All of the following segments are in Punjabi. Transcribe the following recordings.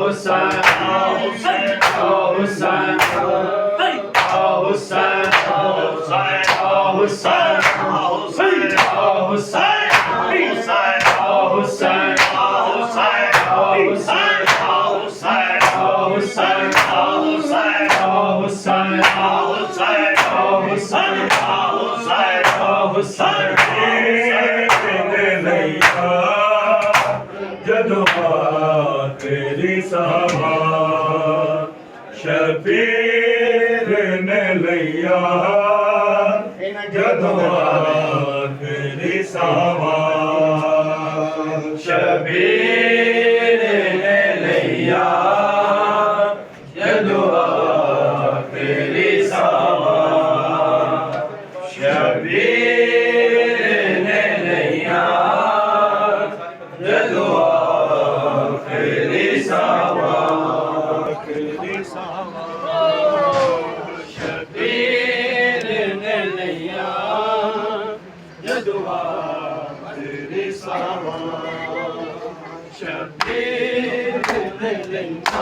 Hussain, Hussain, Hussain, Hussain, Hussain, ਜਦੋਂ ਤੇਰੀ ਸਭਾ ਸ਼ਬੀਰ ਨੇ ਲਈਆ ਜਦੋਂ ਤੇਰੀ ਸਭਾ ਸ਼ਬੀਰ ਨੇ ਲਈਆ ਜਦੋਂ ਤੇਰੀ ਸਭਾ ਸ਼ਬੀਰ ਨੇ ਲਈਆ ਜਦੋਂ ਸ਼ਬੀਰ ਨੇ ਲਈਆ ਜਦੋਂ ਤੇਰੀ ਸਭਾ ਸ਼ਬੀਰ ਨੇ ਲਈਆ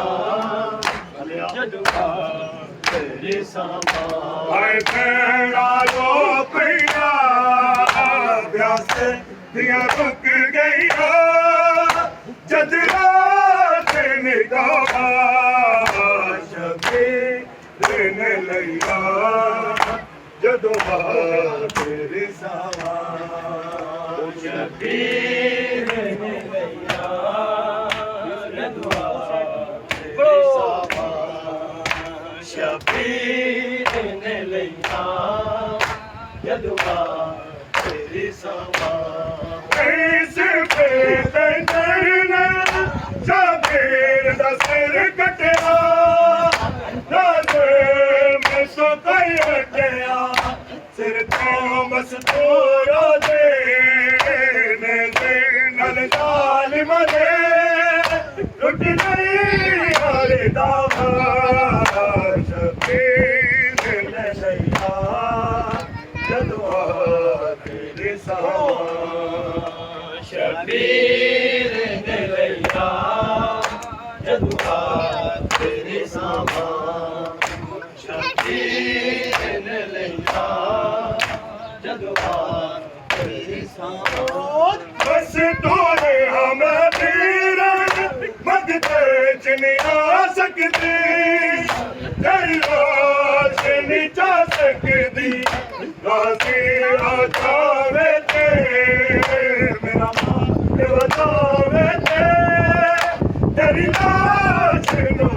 ਜਦੋਂ ਤੇਰੀ ਸਭਾ ਹਾਏ ਭੈਣਾ ਜੋ ਪਈਆ ਪਿਆਸੇ ਦੀਆਂ ਰੁਕ ਗਈਆਂ ਜਦ ਰਾਤ ਨਿਗਾਹਾਂ ਸ਼ਬੀਰ ਨੇ ਲਈਆ ਜਦੋਂ ਤੇਰੀ ਸਭਾ ਸ਼ਬੀਰ ਨੇ ਲਈਆ ਜਦੋਂ ਤੇਰੀ ਸਭਾ ਸ਼ਬੀਰ ਨੇ ਲਈਆ ਜਦੋਂ ਤੇਰੀ ਸਭਾ ਇਸ ਬੇਦਰਦ ਸ਼ਬੀਰ ਦਾ ਸਿਰ ਕੱਟਿਆ ਨਾਲੇ ਮੈਂ ਸੋ ਕਈ ਰੱਖਿਆ ਸਿਰ ਤੋਂ ਬਸ ਤੋਰਾ ਦੇ ਨੇ ਨਾਲ ਜ਼ਾਲਿਮਾਂ ਦੇ ਟੁੱਟ ਨਹੀਂ ਹਾਲੇ ਦਾਵਾ ਸ਼ਬੀਰ ਨੇ ਲਈਆ ਜਦੋਂ ਤੇਰੀ ਸਭਾ ਸ਼ਬੀਰ ਨੇ ਲਈਆ ਜਦੋਂ ਤੇਰੀ ਸਭਾ ਸ਼ਬੀਰ ਨੇ ਲਈਆ ਜਦੋਂ ਤੇਰੀ ਸਭਾ ਬਸ ਤੋਰੇ ਹਮੇ ਤੇਰਾ ਮਦ ਤੇ ਨਹੀਂ ਆ ਸਕਦੀ ਤੇਰੀ ਰਾਤ ਨਹੀਂ ਜਾ ਸਕਦੀ ਰਾਤੀ ਆ ਜਾਵੇ ਤੇ ਮੇਰਾ ਮਨ ਬਤਾਵੇ ਤੇ ਤੇਰੀ ਲਾਸ਼ ਨੂੰ